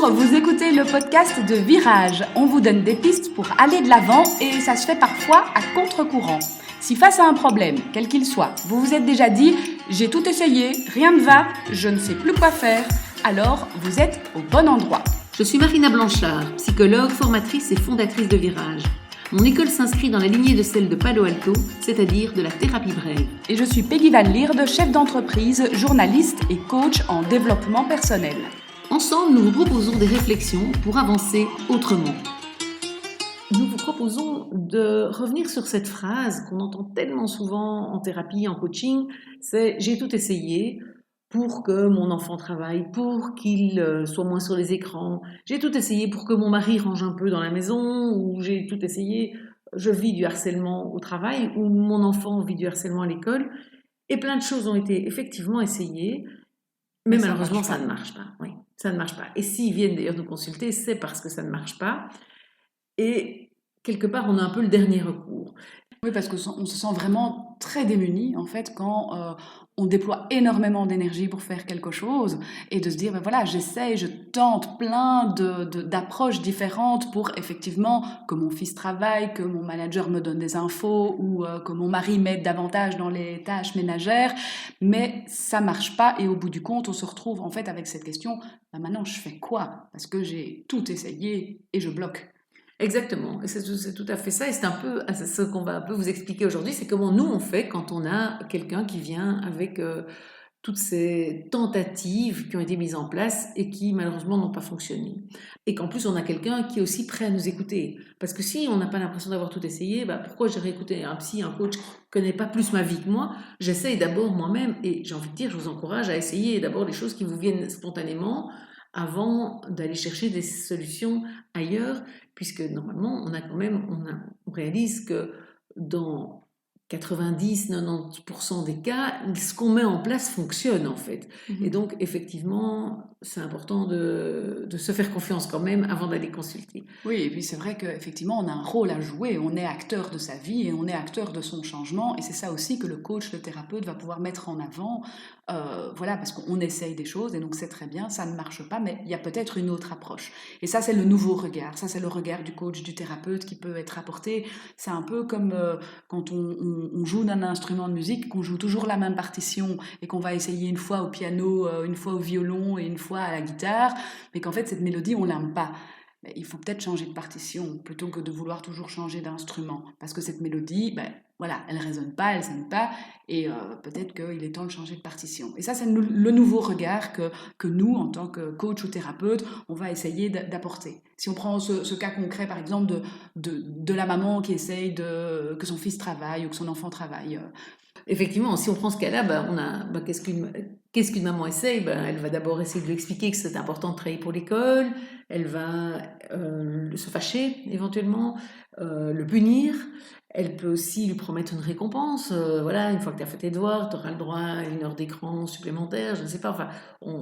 Bonjour, vous écoutez le podcast de Virage. On vous donne des pistes pour aller de l'avant et ça se fait parfois à contre-courant. Si face à un problème, quel qu'il soit, vous vous êtes déjà dit « j'ai tout essayé, rien ne va, je ne sais plus quoi faire », alors vous êtes au bon endroit. Je suis Marina Blanchard, psychologue, formatrice et fondatrice de Virage. Mon école s'inscrit dans la lignée de celle de Palo Alto, c'est-à-dire de la thérapie brève. Et je suis Peggy Van Lierde, chef d'entreprise, journaliste et coach en développement personnel. Ensemble, nous vous proposons des réflexions pour avancer autrement. Nous vous proposons de revenir sur cette phrase qu'on entend tellement souvent en thérapie, en coaching, c'est « j'ai tout essayé ». Pour que mon enfant travaille, pour qu'il soit moins sur les écrans. J'ai tout essayé pour que mon mari range un peu dans la maison, ou j'ai tout essayé, je vis du harcèlement au travail, ou mon enfant vit du harcèlement à l'école. Et plein de choses ont été effectivement essayées, mais malheureusement ça ne marche pas. Oui, ça ne marche pas. Et s'ils viennent d'ailleurs nous consulter, c'est parce que ça ne marche pas. Et quelque part, on a un peu le dernier recours. Oui, parce qu'on se sent vraiment très démuni en fait quand on déploie énormément d'énergie pour faire quelque chose et de se dire ben voilà, j'essaye, je tente plein d'approches différentes pour effectivement que mon fils travaille, que mon manager me donne des infos ou que mon mari m'aide davantage dans les tâches ménagères, mais ça marche pas et au bout du compte on se retrouve en fait avec cette question ben maintenant je fais quoi? Parce que j'ai tout essayé et je bloque. Exactement, et c'est tout à fait ça, et c'est un peu ce qu'on va un peu vous expliquer aujourd'hui, c'est comment nous on fait quand on a quelqu'un qui vient avec toutes ces tentatives qui ont été mises en place et qui malheureusement n'ont pas fonctionné. Et qu'en plus on a quelqu'un qui est aussi prêt à nous écouter. Parce que si on n'a pas l'impression d'avoir tout essayé, pourquoi j'irais écouter un psy, un coach qui ne connaît pas plus ma vie que moi? J'essaye d'abord moi-même, et j'ai envie de dire, je vous encourage à essayer d'abord les choses qui vous viennent spontanément, avant d'aller chercher des solutions ailleurs, puisque normalement, on réalise que dans 90-90% des cas, ce qu'on met en place fonctionne en fait. Et donc, effectivement, c'est important de se faire confiance quand même avant d'aller consulter. Oui, et puis c'est vrai qu'effectivement, on a un rôle à jouer, on est acteur de sa vie et on est acteur de son changement, et c'est ça aussi que le coach, le thérapeute va pouvoir mettre en avant, voilà, parce qu'on essaye des choses, et donc c'est très bien, ça ne marche pas, mais il y a peut-être une autre approche. Et ça, c'est le nouveau regard, ça c'est le regard du coach, du thérapeute qui peut être apporté. C'est un peu comme quand on joue d'un instrument de musique, qu'on joue toujours la même partition, et qu'on va essayer une fois au piano, une fois au violon, et une fois à la guitare, mais qu'en fait, cette mélodie, on l'aime pas. Il faut peut-être changer de partition plutôt que de vouloir toujours changer d'instrument. Parce que cette mélodie, voilà, elle ne résonne pas, elle ne sonne pas, et peut-être qu'il est temps de changer de partition. Et ça, c'est le nouveau regard que nous, en tant que coach ou thérapeute, on va essayer d'apporter. Si on prend ce cas concret, par exemple, de la maman qui essaye que son fils travaille ou que son enfant travaille. Effectivement, si on prend ce cas-là, qu'est-ce qu'une maman essaye? Elle va d'abord essayer de lui expliquer que c'est important de travailler pour l'école, elle va se fâcher éventuellement, le punir, elle peut aussi lui promettre une récompense, voilà, une fois que tu as fait tes devoirs, tu auras le droit à 1 heure d'écran supplémentaire, je ne sais pas, enfin,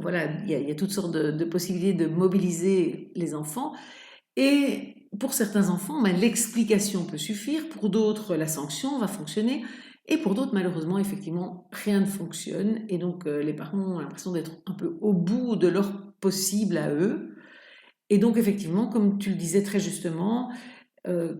voilà, il y a toutes sortes de possibilités de mobiliser les enfants. Et pour certains enfants, l'explication peut suffire, pour d'autres, la sanction va fonctionner. Et pour d'autres, malheureusement, effectivement, rien ne fonctionne. Et donc, les parents ont l'impression d'être un peu au bout de leur possible à eux. Et donc, effectivement, comme tu le disais très justement,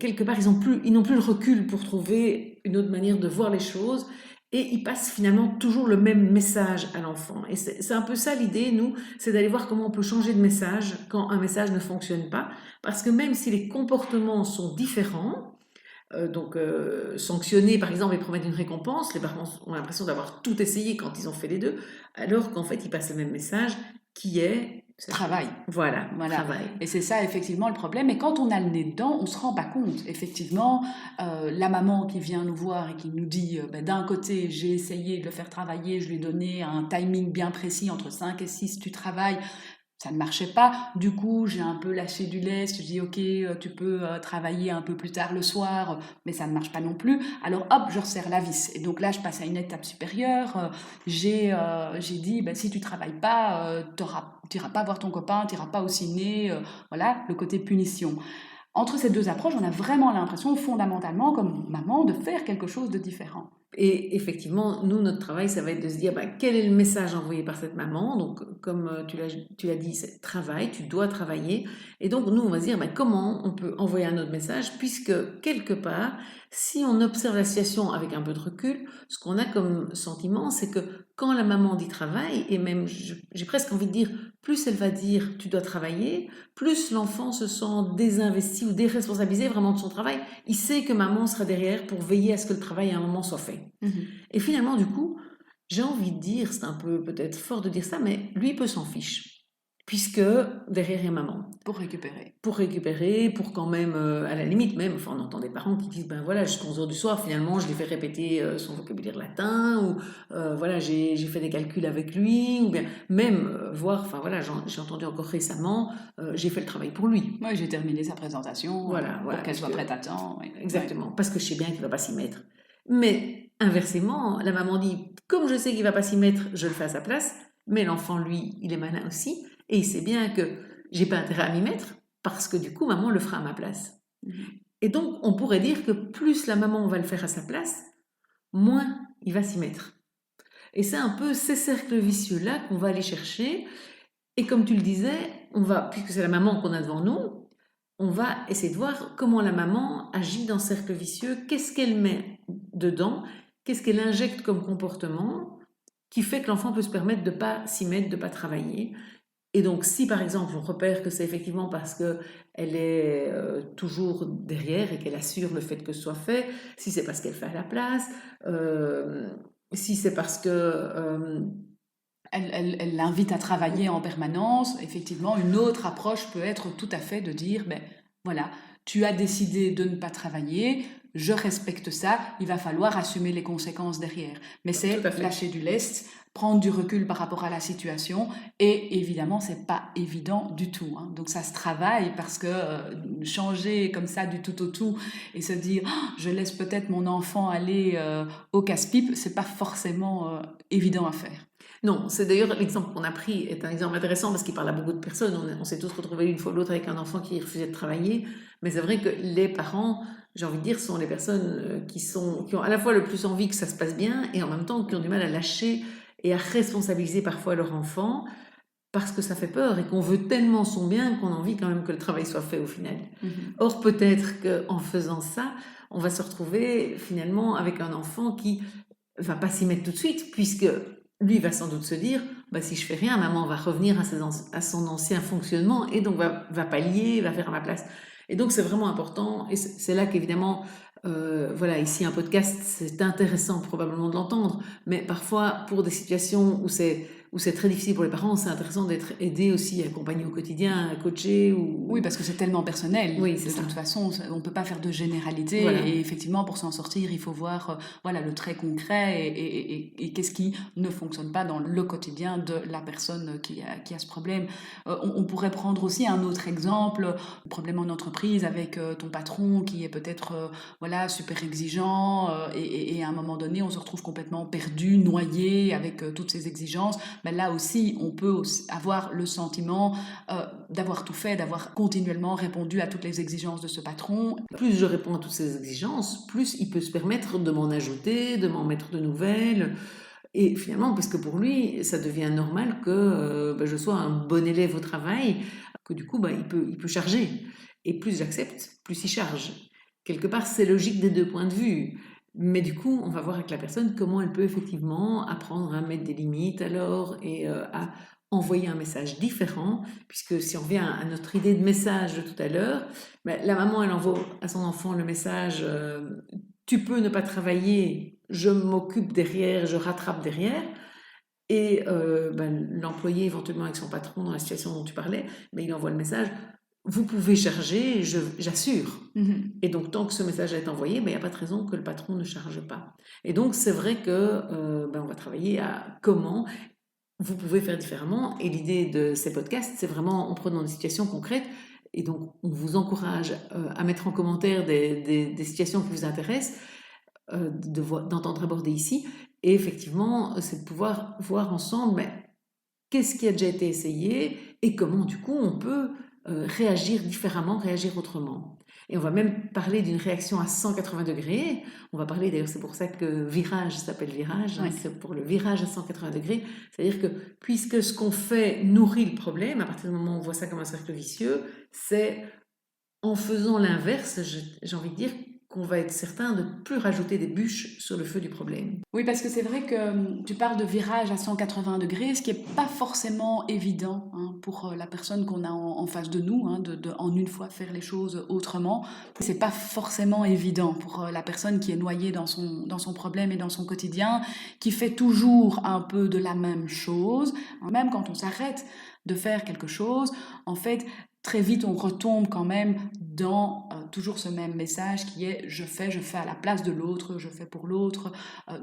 quelque part, ils n'ont plus le recul pour trouver une autre manière de voir les choses. Et ils passent finalement toujours le même message à l'enfant. Et c'est un peu ça l'idée, nous, c'est d'aller voir comment on peut changer de message quand un message ne fonctionne pas. Parce que même si les comportements sont différents, sanctionner par exemple et promettre une récompense, les parents ont l'impression d'avoir tout essayé quand ils ont fait les deux, alors qu'en fait ils passent le même message qui est travail. Voilà. Travail. Et c'est ça effectivement le problème. Et quand on a le nez dedans, on ne se rend pas compte. Effectivement, la maman qui vient nous voir et qui nous dit d'un côté, j'ai essayé de le faire travailler, je lui ai donné un timing bien précis, entre 5 et 6, tu travailles. Ça ne marchait pas, du coup j'ai un peu lâché du lest, je dis ok tu peux travailler un peu plus tard le soir, mais ça ne marche pas non plus, alors hop je resserre la vis, et donc là je passe à une étape supérieure, j'ai dit si tu travailles pas, tu n'iras pas voir ton copain, tu n'iras pas au ciné, voilà le côté punition. Entre ces deux approches, on a vraiment l'impression fondamentalement comme maman de faire quelque chose de différent. Et effectivement, nous, notre travail, ça va être de se dire quel est le message envoyé par cette maman. Donc, comme tu l'as dit, c'est travail, tu dois travailler. Et donc, nous, on va se dire comment on peut envoyer un autre message, puisque quelque part, si on observe la situation avec un peu de recul, ce qu'on a comme sentiment, c'est que quand la maman dit travail, et même, j'ai presque envie de dire, plus elle va dire tu dois travailler, plus l'enfant se sent désinvesti ou déresponsabilisé vraiment de son travail. Il sait que maman sera derrière pour veiller à ce que le travail à un moment soit fait. Et finalement, du coup, j'ai envie de dire, c'est un peu peut-être fort de dire ça, mais lui il peut s'en fiche, puisque derrière il y a maman. Pour récupérer. Pour récupérer, pour quand même, à la limite même, enfin, on entend des parents qui disent, voilà, jusqu'à 11h du soir, finalement, je l'ai fait répéter son vocabulaire latin, ou voilà, j'ai fait des calculs avec lui, ou bien même voir, enfin voilà, j'ai entendu encore récemment, j'ai fait le travail pour lui. Oui, j'ai terminé sa présentation Voilà, pour qu'elle soit prête à temps. Oui. Exactement, parce que je sais bien qu'il ne va pas s'y mettre. Mais inversement, la maman dit, comme je sais qu'il ne va pas s'y mettre, je le fais à sa place, mais l'enfant, lui, il est malin aussi, et il sait bien que j'ai pas intérêt à m'y mettre, parce que du coup, maman le fera à ma place. Et donc, on pourrait dire que plus la maman va le faire à sa place, moins il va s'y mettre. Et c'est un peu ces cercles vicieux-là qu'on va aller chercher. Et comme tu le disais, puisque c'est la maman qu'on a devant nous, on va essayer de voir comment la maman agit dans ce cercle vicieux, qu'est-ce qu'elle met dedans, qu'est-ce qu'elle injecte comme comportement qui fait que l'enfant peut se permettre de ne pas s'y mettre, de ne pas travailler. Et donc, si par exemple on repère que c'est effectivement parce qu'elle est toujours derrière et qu'elle assure le fait que ce soit fait, si c'est parce qu'elle fait à la place, si c'est parce que... Elle l'invite à travailler en permanence. Effectivement, une autre approche peut être tout à fait de dire, voilà, tu as décidé de ne pas travailler, je respecte ça, il va falloir assumer les conséquences derrière. Mais c'est lâcher du lest, prendre du recul par rapport à la situation, et évidemment, c'est pas évident du tout. Donc ça se travaille parce que changer comme ça du tout au tout et se dire, je laisse peut-être mon enfant aller au casse-pipe, c'est pas forcément évident à faire. Non, c'est d'ailleurs l'exemple qu'on a pris est un exemple intéressant parce qu'il parle à beaucoup de personnes. On s'est tous retrouvés une fois ou l'autre avec un enfant qui refusait de travailler. Mais c'est vrai que les parents, j'ai envie de dire, sont les personnes qui ont à la fois le plus envie que ça se passe bien et en même temps qui ont du mal à lâcher et à responsabiliser parfois leur enfant parce que ça fait peur et qu'on veut tellement son bien qu'on a envie quand même que le travail soit fait au final. Or, peut-être qu'en faisant ça, on va se retrouver finalement avec un enfant qui va pas s'y mettre tout de suite puisque lui va sans doute se dire, si je fais rien, maman va revenir à son ancien fonctionnement et donc va pallier, va faire à ma place. Et donc c'est vraiment important et c'est là qu'évidemment, voilà, ici un podcast, c'est intéressant probablement de l'entendre, mais parfois pour des situations où c'est très difficile pour les parents, c'est intéressant d'être aidé aussi, accompagné au quotidien, à coacher. Oui, parce que c'est tellement personnel. Oui, de toute façon, on ne peut pas faire de généralité. Voilà. Et effectivement, pour s'en sortir, il faut voir le trait concret et qu'est-ce qui ne fonctionne pas dans le quotidien de la personne qui a ce problème. On pourrait prendre aussi un autre exemple, problème en entreprise avec ton patron qui est peut-être super exigeant et à un moment donné, on se retrouve complètement perdu, noyé avec toutes ces exigences. Mais là aussi, on peut avoir le sentiment d'avoir tout fait, d'avoir continuellement répondu à toutes les exigences de ce patron. Plus je réponds à toutes ces exigences, plus il peut se permettre de m'en ajouter, de m'en mettre de nouvelles. Et finalement, parce que pour lui, ça devient normal que je sois un bon élève au travail, que du coup, il peut charger. Et plus j'accepte, plus il charge. Quelque part, c'est logique des deux points de vue. Mais du coup, on va voir avec la personne comment elle peut effectivement apprendre à mettre des limites alors et à envoyer un message différent, puisque si on revient à notre idée de message de tout à l'heure, la maman, elle envoie à son enfant le message tu peux ne pas travailler, je m'occupe derrière, je rattrape derrière. Et l'employé, éventuellement avec son patron dans la situation dont tu parlais, il envoie le message vous pouvez charger, j'assure. Et donc, tant que ce message est envoyé, il n'y a pas de raison que le patron ne charge pas. Et donc, c'est vrai que on va travailler à comment vous pouvez faire différemment. Et l'idée de ces podcasts, c'est vraiment en prenant des situations concrètes. Et donc, on vous encourage à mettre en commentaire des situations qui vous intéressent, d'entendre aborder ici. Et effectivement, c'est de pouvoir voir ensemble qu'est-ce qui a déjà été essayé et comment, du coup, on peut réagir différemment, réagir autrement. Et on va même parler d'une réaction à 180 degrés. On va parler, d'ailleurs, c'est pour ça que virage s'appelle virage, Oui. c'est pour le virage à 180 degrés. C'est-à-dire que puisque ce qu'on fait nourrit le problème, à partir du moment où on voit ça comme un cercle vicieux, c'est en faisant l'inverse, j'ai envie de dire, qu'on va être certain de ne plus rajouter des bûches sur le feu du problème. Oui, parce que c'est vrai que tu parles de virage à 180 degrés, ce qui n'est pas forcément évident pour la personne qu'on a en face de nous, de en une fois faire les choses autrement. C'est pas forcément évident pour la personne qui est noyée dans son problème et dans son quotidien, qui fait toujours un peu de la même chose. Même quand on s'arrête de faire quelque chose, en fait, très vite, on retombe quand même dans toujours ce même message qui est je fais à la place de l'autre, je fais pour l'autre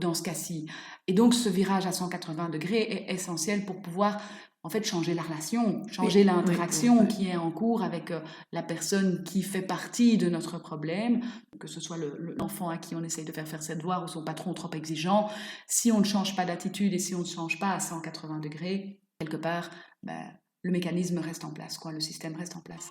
dans ce cas-ci. Et donc, ce virage à 180 degrés est essentiel pour pouvoir en fait changer la relation, changer l'interaction qui est en cours avec la personne qui fait partie de notre problème, que ce soit l'enfant à qui on essaye de faire ses devoirs ou son patron trop exigeant. Si on ne change pas d'attitude et si on ne change pas à 180 degrés, quelque part, le mécanisme reste en place, le système reste en place.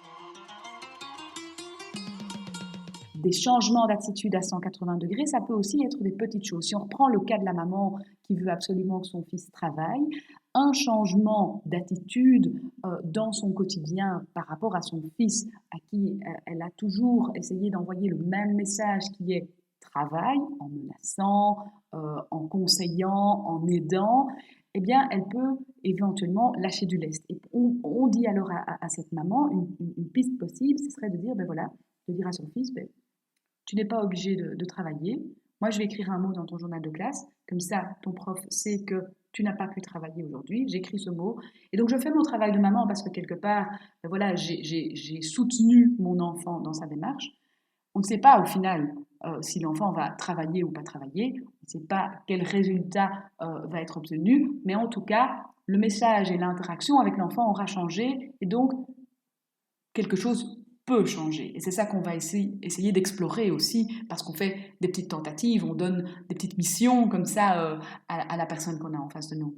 Des changements d'attitude à 180 degrés, ça peut aussi être des petites choses. Si on reprend le cas de la maman qui veut absolument que son fils travaille, un changement d'attitude dans son quotidien par rapport à son fils, à qui elle a toujours essayé d'envoyer le même message qui est travail, en menaçant, en conseillant, en aidant, eh bien, elle peut éventuellement lâcher du lest. Et on dit alors à cette maman, une piste possible, ce serait de dire, de dire à son fils, tu n'es pas obligé de travailler. Moi, je vais écrire un mot dans ton journal de classe. Comme ça, ton prof sait que tu n'as pas pu travailler aujourd'hui. J'écris ce mot. Et donc, je fais mon travail de maman parce que quelque part, j'ai soutenu mon enfant dans sa démarche. On ne sait pas au final si l'enfant va travailler ou pas travailler. On ne sait pas quel résultat va être obtenu. Mais en tout cas, le message et l'interaction avec l'enfant aura changé. Et donc, quelque chose peut changer. Et c'est ça qu'on va essayer d'explorer aussi, parce qu'on fait des petites tentatives, on donne des petites missions comme ça à la personne qu'on a en face de nous.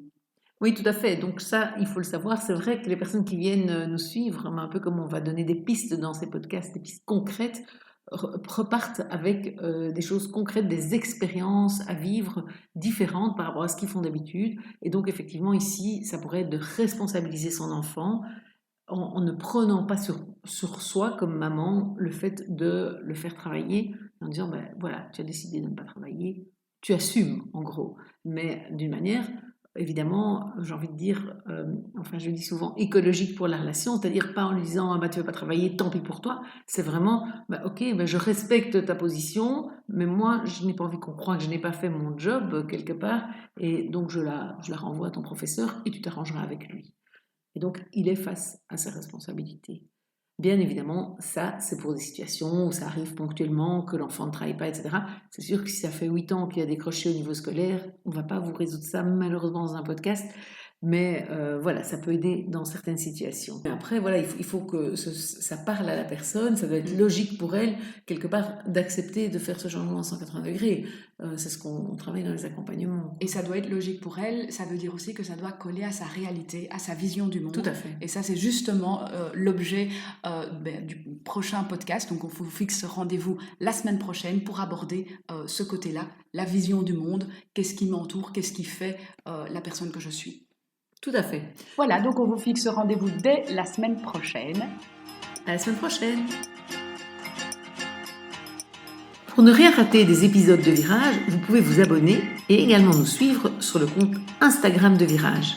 Oui, tout à fait. Donc ça, il faut le savoir. C'est vrai que les personnes qui viennent nous suivre, un peu comme on va donner des pistes dans ces podcasts, des pistes concrètes, repartent avec des choses concrètes, des expériences à vivre différentes par rapport à ce qu'ils font d'habitude. Et donc effectivement, ici, ça pourrait être de responsabiliser son enfant en ne prenant pas sur soi, comme maman, le fait de le faire travailler, en disant, voilà, tu as décidé de ne pas travailler, tu assumes, en gros. Mais d'une manière, évidemment, j'ai envie de dire, je dis souvent écologique pour la relation, c'est-à-dire pas en lui disant, tu ne veux pas travailler, tant pis pour toi. C'est vraiment, ok, je respecte ta position, mais moi, je n'ai pas envie qu'on croie que je n'ai pas fait mon job quelque part, et donc je la renvoie à ton professeur et tu t'arrangeras avec lui. Et donc, il est face à ses responsabilités. Bien évidemment, ça, c'est pour des situations où ça arrive ponctuellement, que l'enfant ne travaille pas, etc. C'est sûr que si ça fait 8 ans qu'il a décroché au niveau scolaire, on ne va pas vous résoudre ça malheureusement dans un podcast, mais ça peut aider dans certaines situations. Mais après, il faut que ça parle à la personne, ça doit être logique pour elle, quelque part, d'accepter de faire ce changement à 180 degrés. C'est ce qu'on travaille dans les accompagnements. Et ça doit être logique pour elle, ça veut dire aussi que ça doit coller à sa réalité, à sa vision du monde. Tout à fait. Et ça, c'est justement l'objet du prochain podcast. Donc, on vous fixe rendez-vous la semaine prochaine pour aborder ce côté-là, la vision du monde, qu'est-ce qui m'entoure, qu'est-ce qui fait la personne que je suis. Tout à fait. Voilà, donc on vous fixe rendez-vous dès la semaine prochaine. À la semaine prochaine. Pour ne rien rater des épisodes de Virage, vous pouvez vous abonner et également nous suivre sur le compte Instagram de Virage.